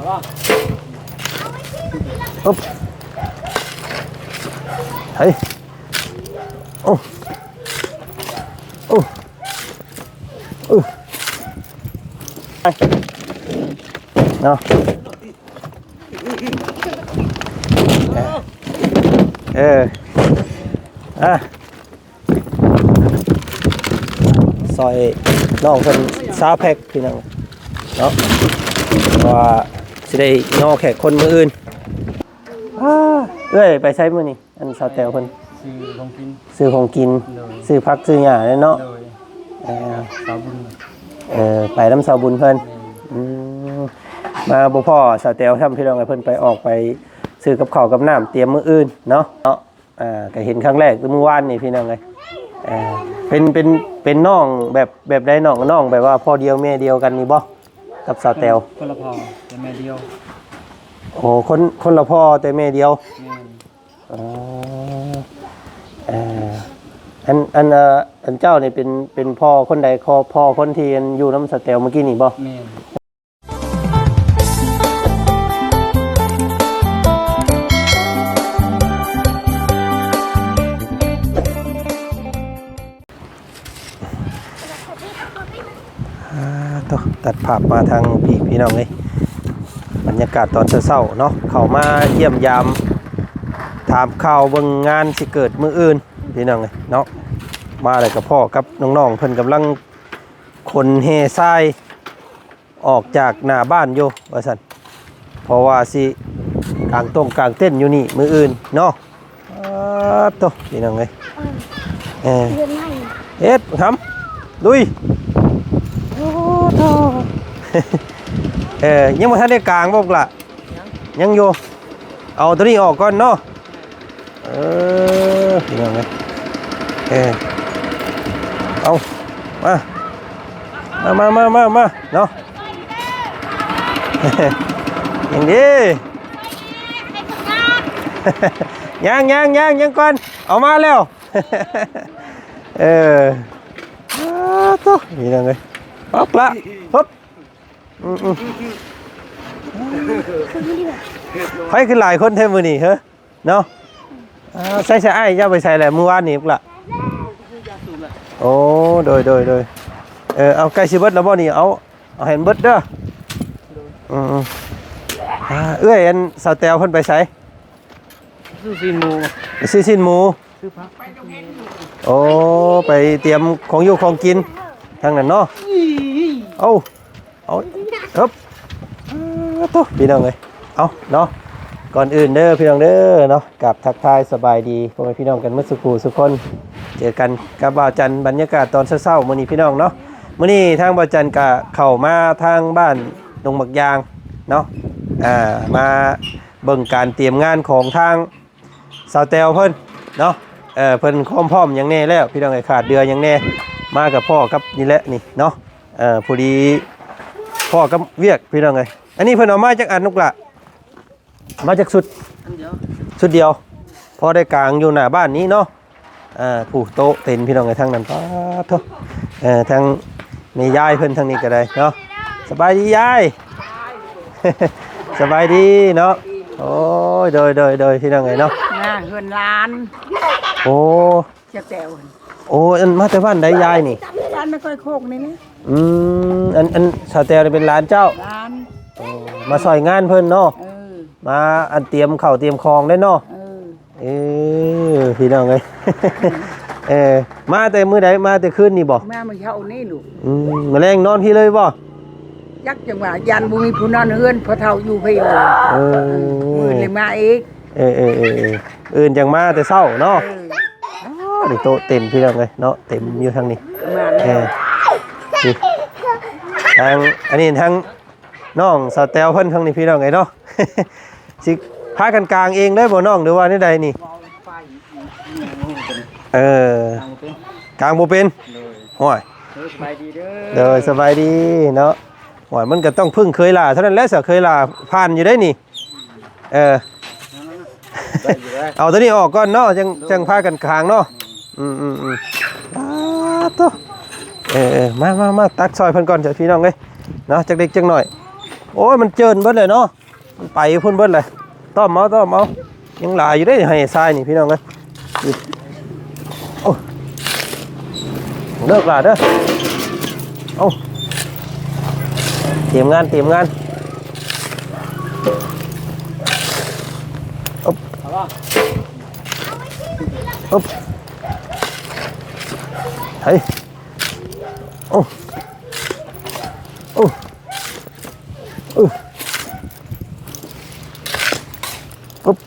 อุ๊บเฮ้ยโอ้โอ้โอ้ไปเนาะอ่ะซอยน้องเป็นซาวแพ็กพี่น้องเนาะว่าสิได้ย่อแขกคนมืออื่นเอ้ยไปใช้มือนี่อันสาวแตวคนซื้อของกินซื้อพักซื้อหญ้าเนาะสาวบุญไปน้ำสาวบุญเพิ่นมาบ่พ่อสาวแตวทำพี่น้องไอ้เพิ่นไปออกไปซื้อกับข้าวกับน้ำเตรียมมื้ออื่นเนาะก็เห็นครั้งแรกเมื่อวานนี่พี่น้องเลยเป็นน้องแบบใดน้องแบบว่าพ่อเดียวแม่เดียวกันนี่บ่กับสาวแตวคนละพ่อแต่แม่เดียวโอ้คนละพ่อแต่แม่เดียวอันเจ้านี่เป็นพ่อคนใดพ่อคนที่อยู่น้ำสาวแตวเมื่อกี้นี่บ่ตัดภาพมาทางพี่น้องเลยบรรยากาศตอนเช้าเนาะเข้ามาเยี่ยมยามถามข่าวเบิ่งงานสิเกิดมื้ออื่นพี่น้องเลยเนาะมาเลยกับพ่อกับน้องๆเพิ่นกำลังคนเฮทรายออกจากหน้าบ้านอยู่ว่าซั่นเพราะว่าสิกลางเต้นอยู่นี่มื้ออื่นเนาะโตพี่น้องเลยเฮ็ดครับลุยยังไม่ทันได้กลางบอกล่ะยังอยู่เอาตัวนี้ออกก่อนเนาะยังไงเอามาเนาะอย่างนี้ยังก่อนเอามาแล้วตัวนี่ยังไงป๊อกละปุ๊บใครขึ้นหลายคนเท่มือนี่เหรอเนาะใส่ไอ้เจ้าไปใส่แหละมือวานนี่ปุ๊บละโอ้โดยเอาไก่ชิบเบิดแล้วบ่นี่เอาเห็นเบิดเด้อเอ้ยอันสาวแตวเพิ่นไปใส่ซื้อสินหมูโอ้ไปเตรียมของอยู่ของกินทางนั้นเนาะเอาครับตุ๊พี่น้องเลยเอาเนาะก่อนอื่นเด้อพี่น้องเด้อเนาะกับทักทายสบายดีพ่อแม่พี่น้องกันเมื่อสักครู่สุกคนเจอกันกับบ่าวจันบรรยากาศตอนเช้าๆมื้อนี้พี่น้องเนาะมื้อนี้ทางบ่าวจันก็เข้ามาทางบ้านดงบักยางเนาะมาเบิ่งการเตรียมงานของทางสาวแตวเพิ่นเนาะเพิ่นพร้อมอย่างแน่แล้วพี่น้องไอ้ขาดเดืออย่างแน่มากับพ่อกับนี่แหละนี่เนาะพอดีพ่อกับเวียกพี่น้องเลยอันนี้เพิ่นเอามาจากอันนุกละมาจากชุดเดียวพอได้กลางอยู่หน้าบ้านนี้เนาะผู้โต๊ะเต็นพี่น้องเลยทั้งนั้นป้าทุทั้งมียายเพิ่นทั้งนี้ก็ได้เนาะสบายดียายสบายดีเนาะโอ้ยโดยพี่น้องเลยเนาะเฮือนล้านโอ้จะแตวโอ้อันมาแต่บ้านได้ยายนี่ร้านไม่ค่อยโคกนี่นะอันสาวแตวเป็นร้านเจ้ามาซอยงานเพิ่นเนาะมาอันเตรียมข้าวเตรียมคองได้เนาะพี่น้องเลยมาแต่มื้อใดมาแต่คืนนี่บ่มาเมื่อเช้านี่ลูกมาแรงนอนพี่เลยบ่ยักจังหวะยันบุมีผู้นอนเฮือนพอเท่าอยู่พี่เลยมาอีกอื่นจังมาแต่เช้าเนาะนี่โต๊ะเต็มพี่น้องเลยเนาะเต็มอยู่ทางนี้ทางอันนี้ทางน้องสาวแตวเพิ่นทางนี้พี่น้องไงเนาะสิพากันกลางเองได้บ่น้องหรือว่านี่ใดนี่กลางบ่เป็นห้อยสบายดีเด้อสบายดีเนาะห้อยมันก็ต้องพึ่งเคยล่าเท่านั้นแหละเสือเคยล่าผ่านอยู่ได้นี่เอาตัวนี้ออกก่อนเนาะจังพากันกลางเนาะตัวมาตักซอยเพิ่นก่อนเถอะพี่น้องเอ้ยเนาะจักเด็กจักหน่อย โอ้ยมันเจินเบิดเลยเนาะมันไปพุ่นเบิดเลยต้อมเอายังหลายอยู่ได้ให้ทรายนี่พี่น้องเอ้ยโอ้เลิกละเด้อเอาเตรียมงานอ๊บอ๊บเฮ้ยโอ้โอ้ปึ๊บ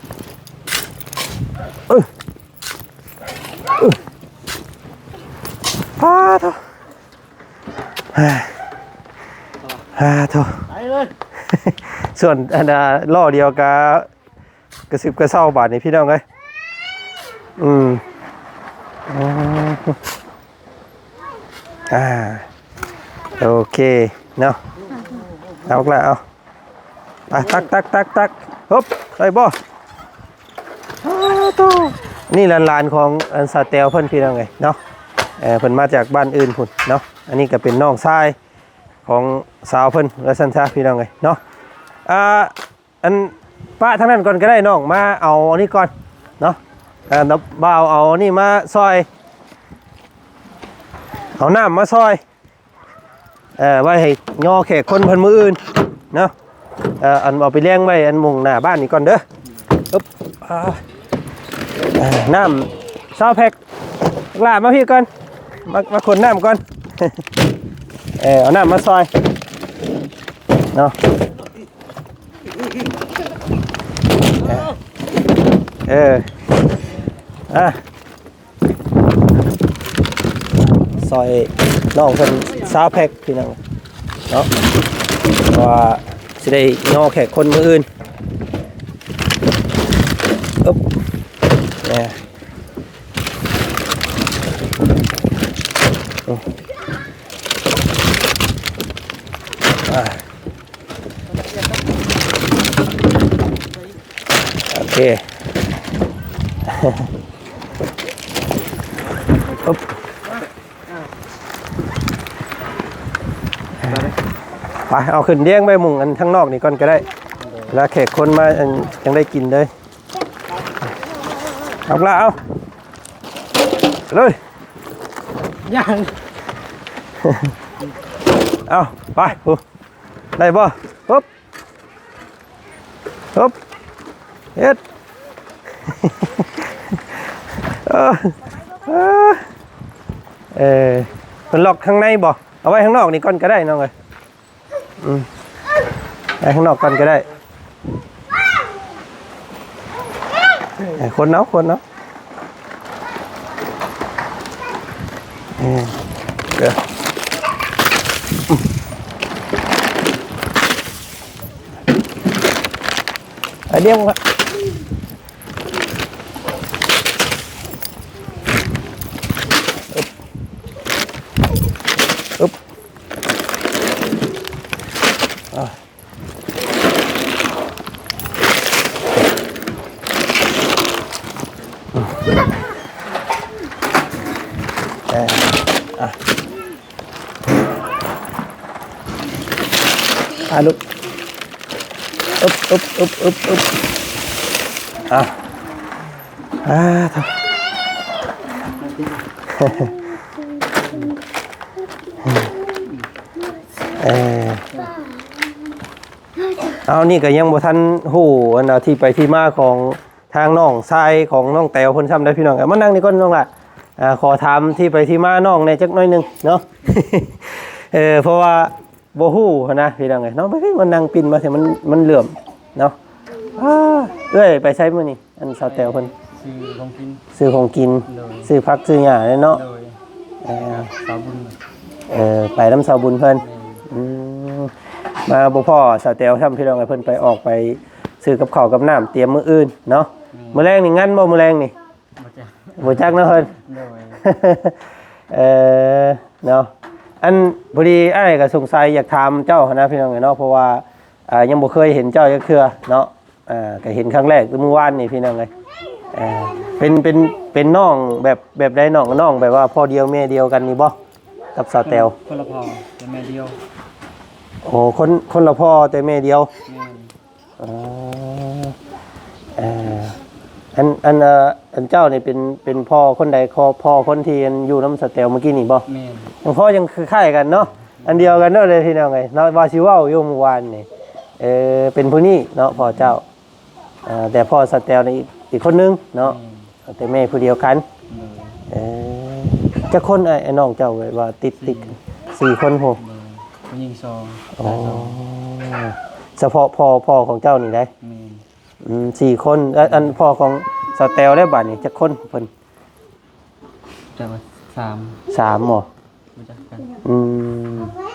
พาเถอะเถอะไปเลยส่วนอันน่ะล่อเดียวกับกระสิบกระเซ้าบาทนี่พี่น้องเอ้ยโอเคเนาะเอาละเอาไปตักฮึบใส่บ่นี่ลานของอันสาเตลเพิ่นพี่น้องเอ้ยเนาะเพิ่นมาจากบ้านอื่นพุ่นเนาะอันนี้ก็เป็นน้องชายของสาวเพิ่นและสันซาพี่น้องเอ้ยเนาะอันป้าทั้งนั้นก่อนก็ได้น้องมาเอาอันนี้ก่อนเนาะบ่าวเอานี่มาซอยเอาน้ำมาซอยไว้ให้ย่อแขกคนเพิ่นมืออื่นเนาะอันเอาไปเลี้ยงไว้อันมุงหน้าบ้านนี่ก่อนเด้อปึ๊บน้ำซาวแพ็กลามาพี่ก่อนมาขนน้ำก่อนเอาน้ำมาซอยเนาะซอยน้องคนซาวแพ็กพี่น้องเนาะว่าจะได้ย่อแขกคนมืออื่นอึ๊บโอเคอึ๊บไปเอาขึ้นเลี้ยงไปมุงอันทั้งนอกนี่ก่อนก็ได้แล้วแขกคนมายังได้กินเลยเอาละเอาเลยยังเอาไปได้ป่ะปุ๊บเฮ็ดมันล็อกข้างในบ่เอาไว้ข้างนอกนี่ก่อนก็ได้น้องเอ้ยไว้ข้างนอกก่อนก็ได้คนเนาะเดี๋ยวไอเดียมครับลูกอึบเอานี่ก็ยังบ่ทันฮู้อันที่ไปที่มาของทางน้องชายของน้องแต๋วเพิ่นซ้ำได้พี่น้องมานั่งนี่ก่อนน้องล่ะขอถามที่ไปที่มาน้องในจักหน่อยนึงเนาะ เพราะว่าบ่ฮู้นะพี่น้องเอ้ยเนาะไม่มันนั่งปิ่นมาสิมันเหลื่อมเนาะไปใช้มื้อนี้อันสาวแต๋วเพิ่นซื้อของกินซื้อผักซื้อหญ้าเนาะสาวบุญไปน้ำสาวบุญเพิ่นมาบ่พ่อสาวแต๋วทำพี่น้องเอ้ยเพิ่นไปออกไปซื้อกับข้าวกับน้ำเตรียมมื้ออื่นเนาะมื้อแรงนี่งั้นบ่มื้อแรงนี่บ่จักเนาะเพิ่นเนาะอันพอดีอ้ายก็สงสัยอยากถามเจ้านะพี่น้องเนาะเพราะว่ายังบ่เคยเห็นเจ้าจักเทื่อเนาะก็เห็นครั้งแรกเมื่อวานนี่พี่น้องเอ้ยเป็นน้องแบบใดน้องแบบว่าพ่อเดียวแม่เดียวกันนี่บ่กับสาวแต๋วคนละพ่อแต่แม่เดียว โอ้คนละพ่อแต่แม่เดียว แม่น อ๋อเอ่ออันเจ้านี่เป็นพ่อคนใดพ่อคนที่อยู่น้ำสเตลเมื่อกี้นี่บ่ แม่น หลวงพ่อยังคือคล้ายกันเนาะอันเดียวกันเนาะเลยพี่น้องไงเนาะว่าสิเว้าอยู่เมื่อวานนี่เป็นผู้นี้เนาะพ่อเจ้าแต่พ่อสเตลนี่อีกคนนึงเนาะแต่แม่ผู้เดียวกัน เลย จะคนไอ้น้องเจ้าไว้ว่าติด4คนโห เลยผู้หญิงซอง อ๋อเฉพาะพ่อของเจ้านี่ได้ แม่น 4คนอันพ่อของสเตลได้บัดนี่จะคนเพิ่น จะมา3หมอ รู้จักกัน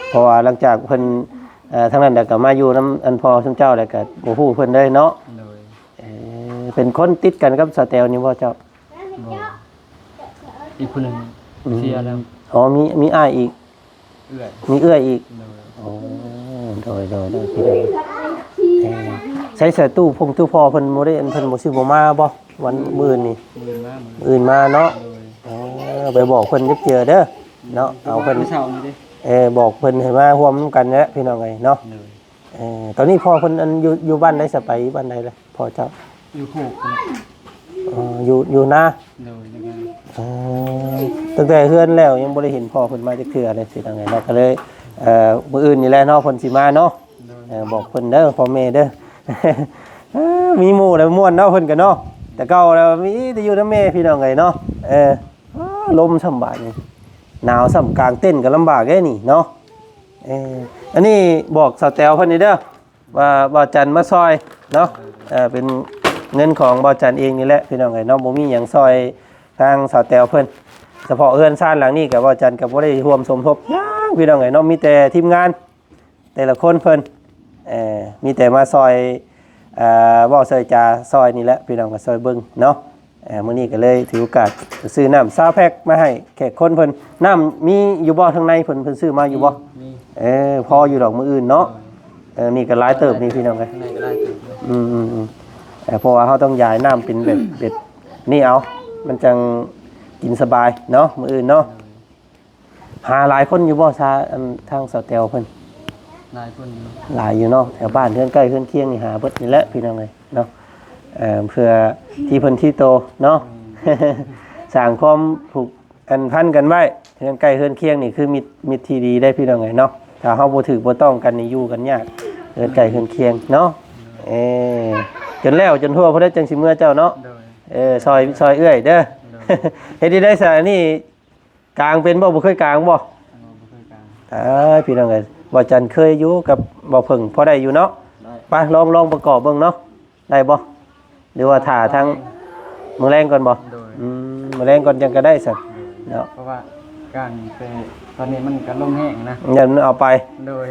เพราะว่าหลังจากเพิ่นทั้งนั้นก็มาอยู่น้ำอันพ่อซุมเจ้าแล้วก็บ่ฮู้เพิ่นได้เนาะ เลย เป็นคนติดกันกับสเตลนี่บ่เจ้า บ่อีกคนหนึงเสียแล้ว อ๋อมีอ้ายอีก เอื้อย มีเอื้อยอีก เลย อ๋อโดยพี่น้องใช้เสื้อตู้พ่อเพิ่นบ่ได้เพิ่นบ่สิบ่มาบ่วันมื้อนี้ มือมากมือ อื่นมาเนาะ เลย ไปบอกเพิ่นเจอเด้อเนาะเอาเพิ่น เช้านี้ดิ บอกเพิ่นให้มาร่วมนำกันแหละพี่น้องเอ้ยเนาะ เลย ตอนนี้พ่อเพิ่นอันอยู่บ้านได้สไปบ้านใดล่ะพ่อเจ้า อยู่คู่กัน อยู่นา เลยยังไง ตั้งแต่เฮือนแล้วยังบ่ได้เห็นพ่อเพิ่นมาจักเทื่อเลยสิทางไงเนาะก็เลยมื้ออื่นนี่แหละเนาะเพิ่นสิมาเนาะ เลย บอกเพิ่นเด้อพ่อแม่เด้อ มีหมู่แล้วม่วนเนาะเพิ่นก็เนาะแต่เก่าแล้วมีแต่อยู่นำแม่พี่น้องไงเนาะลมช่ำบาดนี่หนาวส่ำกลางเต้นก็ลำบากแน่นี่เนาะอันนี้บอกสาวแตวเพิ่นนี่เด้อว่าบ่าวจันมาซอยเนาะเป็นเงินของบ่าวจันเองนี่แหละพี่น้องไงเนาะบ่มีหยังซอยทางสาวแตวเพิ่นเฉพาะเอื้อนซ่านหลังนี้กับบ่าวจันก็บ่ได้ร่วมสมทบหยังพี่น้องไงเนาะมีแต่ทีมงานแต่ละคนเพิ่นมีแต่มาซอยบ่ซอยจาซอยนี่แหละพี่น้องก็ซอยเบิ่งเนาะมื้อนี้ก็เลยถือโอกาสซื้อน้ำ20แพ็คมาให้แขกคนเพิ่นน้ำมีอยู่บ่ทางในเพิ่นซื้อมาอยู่บ่ มี พออยู่ดอกมื้ออื่นเนาะนี่ก็หลายเติบนี่พี่น้องเอ้ย ข้างในก็ได้ถึง เพราะว่าเขาต้องย้ายน้ำเป็นแบบนี่เอามันจังกินสบายเนาะมื้ออื่นเนาะหาหลายคนอยู่บ่ซาทางสาวแตวเพิ่น นายคนนี้ หลายอยู่เนาะแถวบ้านเพื่อนใกล้เพื่อนเคียงนี่หาเบิดนี่แหละพี่น้องเลยเนาะเพื่อที่เพิ่นที่โตเนาะ สร้างความผูกอันพันกันไว้เพื่อนใกล้เพื่อนเคียงนี่คือมิตรที่ดีได้พี่น้องเลยเนาะถ้าเฮาบ่ถือบ่ต้องกันนี่อยู่กันยากเพื่อนใกล้เพื่อนเคียงเนาะจนแล้วจนทั่วเพิ่นได้จังสิเมื่อเจ้าเนาะ โดย ซอยเอื้อยเด้อ เฮ็ดได้ซะนี่กลางเป็นบ่เคยกลางบ่ บ่เคยกลาง พี่น้องเอ้ยบ่จันเคยอยู่กับบ่เพิ่งพอได้อยู่เนาะ ได้ ไปลองประกอบเบิ่งเนาะได้บ่หรือว่าถ่าทางมื้อแรงก่อนบ่ โดย มื้อแรงก่อนจังก็ได้ซั่นเนาะ เพราะว่ากลางแต่ตอนนี้มันก็ลมแห้งนะ อย่ามันเอาไป โดย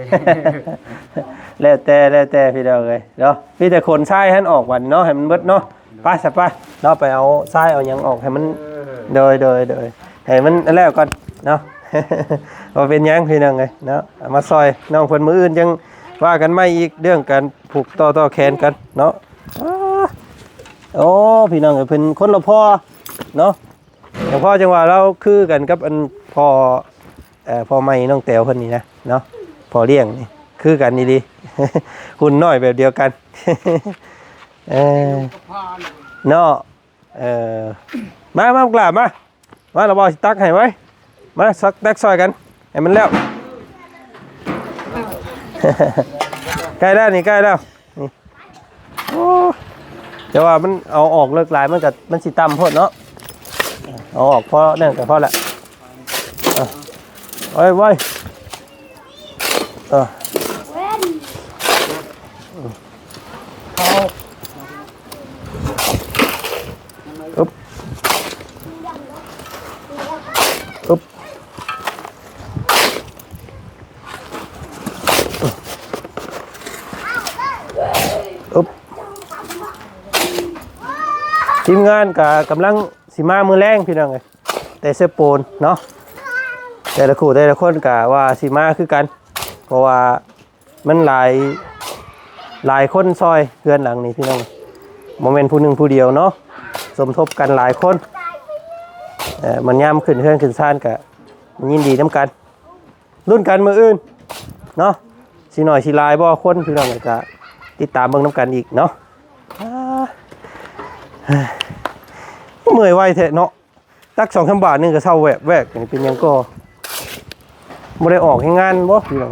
แล้วแต่พี่น้องเอ้ยเนาะมีแต่ขนทรายให้มันออกวันเนาะให้มันเบิดเนาะไปซะไปเนาะไปเอาทรายเอาหยังออกให้มันโดยให้มันอันแล้วก่อนเนาะ ว่าเป็นหยังพี่น้องเอ้ยเนาะเอามาซอยน้องเพิ่นมื้ออื่นจังว่ากันใหม่อีกเรื่องการผูกต่อแขนกันเนาะโอ้พี่น้องเอ้ยเพิ่นคนละพ่อเนาะแต่พ่อจังว่าเราคือกันกับอันพ่อใหม่น้องแต๋วเพิ่นนี่นะเนาะพ่อเลี้ยงนี่คือกันนี่ดี หุ่นน้อยแบบเดียวกัน เนาะมากล้ามาเราบ่สิตักให้ไว้มาสักตักซอยกันให้มันแล้ว ใกล้แล้วนี่ใกล้แล้วนี่โอ้แต่ว่ามันเอาออกเลิกลายมันสิต่ำโพดเนาะเอาออกเพราะนั่นก็เพราะแหละไว้อุ๊บทีมงานกำลังสิมามือแรงพี่น้องเลยแต่เซโปนเนาะแต่ละคู่แต่ละคนกะว่าสิมาคือกันเพราะว่ามันหลายคนซอยเพื่อนหลังนี้พี่น้องโมเมนต์ผู้หนึ่งผู้เดียวเนาะสมทบกันหลายคนมันย่ำขึ้นเพื่อนขึ้นซ่านกะมันยินดีน้ำกันรุ่นกันมืออื่นเนาะ สิหน่อยสิลายบ่คนพี่น้องก็ติดตามเบิ่งนํกันอีกเนาะเมื่อยไวแท้เนาะตัก2-3 บาทนึงก็เซาแวกนี่เป็นหยังก็บ่ได้ออกให้งานบ่พี่น้อง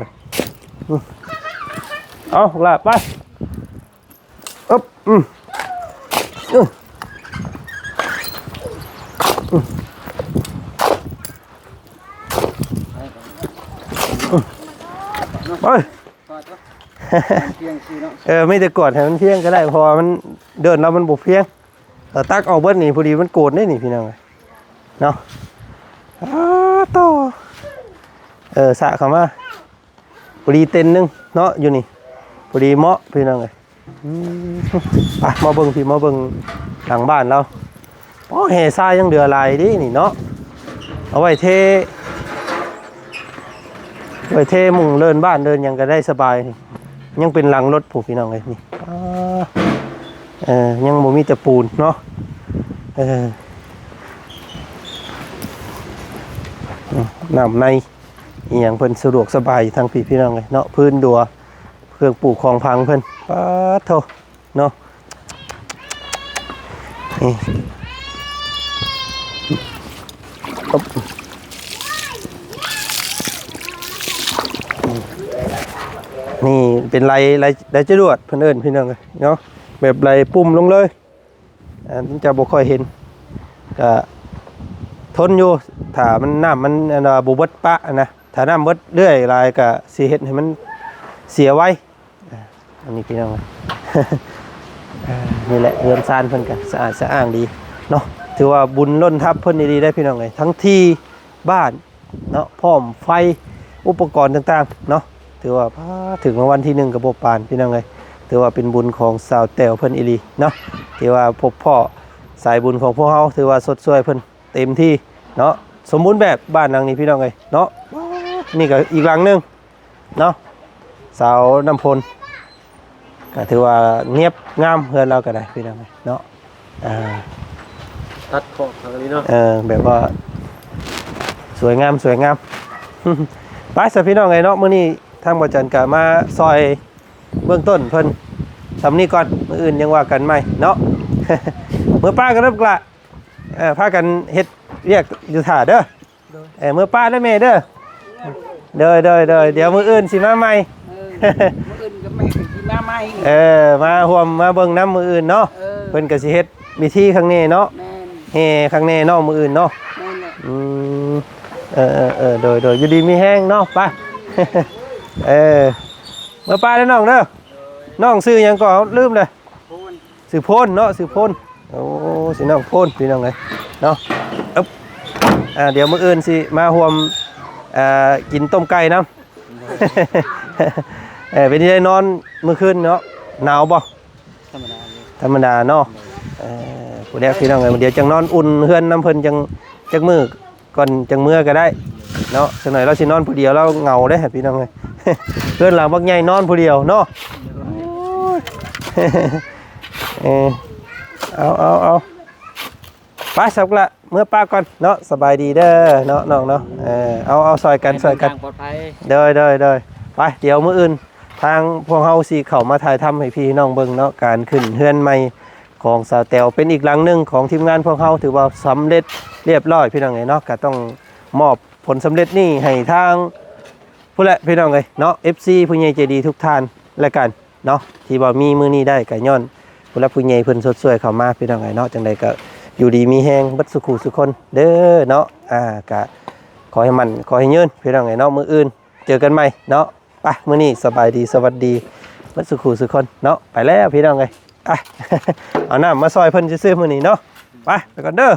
เอาล่ะไปอึ๊บไปไม่แต่กดให้มันเพียงก็ได้พอมันเดินแล้วมันบุกเพียงแต่ตักเอาเบิดนี่พอดีมันโกรธได้นี่พี่น้องเนาะต่อสะเข้ามาพอดีเต็นนึงเนาะอยู่นี่พอดีเหมาะพี่น้องเลยไปมาเบิ่งพี่มาเบิ่งหลังบ้านเราโอ้แห่ทรายยังเดือลายดินี่เนาะเอาไว้เทมุงเดินบ้านเดินยังก็ได้สบายยังเป็นหลังรถผูกพี่น้องเลยนี่ยังบ่มีแต่ปูนเนาะน้ำในอีหยังเพิ่นสะดวกสบายทางพี่น้องเลยเนาะพื้นดัวเครื่องปลูกของพังเพิ่นป๊าดโธ่เนาะนี่เป็นไรจรวดเพิ่นเอิ้นพี่น้องเนาะแบบไรปุ่มลงเลยมันจะบ่ค่อยเห็นก็ทนอยู่ถ้ามันน้ำมันบ่เบิดปะนะถ้าน้ำเบิดเรื่อยลายก็สิเฮ็ดให้มันเสียไว้อันนี้พี่น้องนี่แหละเรือนซานเพิ่นก็สะอาดสะอ้างดีเนาะถือว่าบุญล้นทับเพิ่นดีได้พี่น้องเลยทั้งที่บ้านเนาะพร้อมไฟอุปกรณ์ต่างๆเนาะถือว่าถึงวันที่1กับบ่ปานพี่น้องเลยถือว่าเป็นบุญของสาวแต้วเพิ่นอีหลีเนาะที่ว่าพบพ่อสายบุญของพวกเฮาถือว่าสดสวยเพิ่นเต็มที่เนาะสมบูรณ์แบบบ้านหลังนี้พี่น้องเลยเนาะนี่ก็อีกหลังนึงเนาะสาวน้ำพลก็ถือว่าเงียบงามเฮือนเราก็ได้พี่น้องเนาะตัดขอบทางนี้เนาะแบบว่าสวยงามไปสิพี่น้องไงเนาะมื้อนี้ทางบ่จันก็มาซอยเบื้องต้นเพิ่นทำนี่ก่อนมื้ออื่นยังว่ากันใหม่เนาะ มื้อป้าก็เริ่มกละพากันเฮ็ดเรียกอยู่ท่าเด้อมื้อป้าได้แม่เด้อเดี๋ยวมื้ออื่นสิมาใหม่มื้ออื่นก็ไม่สิมาใหม่มาร่วมมาเบิ่งน้ำมื้ออื่นเนาะเพิ่นก็สิเฮ็ดวิธีข้างนี้เนาะเฮ้ข้างนี้เนาะมื้ออื่นเนาะโดยอยู่ดีมีแห้งเนาะไปเมื่อป้าได้น้องเด้อน้องซื้อยังก็ลืมเลยซื้อโพนเนาะซื้อโพนโอ้สิน้องโพนพี่น้องเลยเนาะเดี๋ยวมื้ออื่นสิมาห่วมกินต้มไก่น้ำเป็นที่ได้นอนเมื่อคืนเนาะหนาวบ่ธรรมดาเนาะผู้เดียวพี่น้องเลยเดี๋ยวจังนอนอุ่นเฮือนน้ำเพิ่นจังมือก่อนจังเมื่อก็ได้เนาะสักหน่อยเราสินอนผู้เดียวเราเหงาได้พี่น้องเลยเพื่อนหลังบักใหญ่นอนผู้เดียวเนาะเอาไปสักละเมื่อป้าก่อนเนาะสบายดีเด้อเนาะน้องเนาะเอาซอยกันเด้อไปเดี๋ยวมื้ออื่นทางพวกเฮาสิเข้ามาถ่ายทำให้พี่น้องเบิ่งเนาะการขึ้นเฮือนใหม่ของสาวแต๋วเป็นอีกหลังนึงของทีมงานพวกเฮาถือว่าสำเร็จเรียบร้อยพี่น้องเนาะก็ต้องมอบผลสำเร็จนี่ให้ทางผู้ละพี่น้องเนาะ FC ผู้ใหญ่ใจดีทุกท่านและกันเนาะที่บ่มีมื้อนี้ได้ก็ย้อนผู้ละผู้ใหญ่เพิ่นสดสวยเข้ามาพี่น้องเนาะจังได๋ก็อยู่ดีมีแฮงเบิดสุขุสุคนเด้อเนาะก็ขอให้มันขอให้ยืนพี่น้องเนาะมื้ออื่นเจอกันใหม่เนาะไปมื้อนี้สบายดีสวัสดีเบิดสุขุสุคนเนาะไปแล้วพี่น้องเอาน้ำมาซอยเพิ่นซื้อมื้อนี้เนาะไปก่อนเด้อ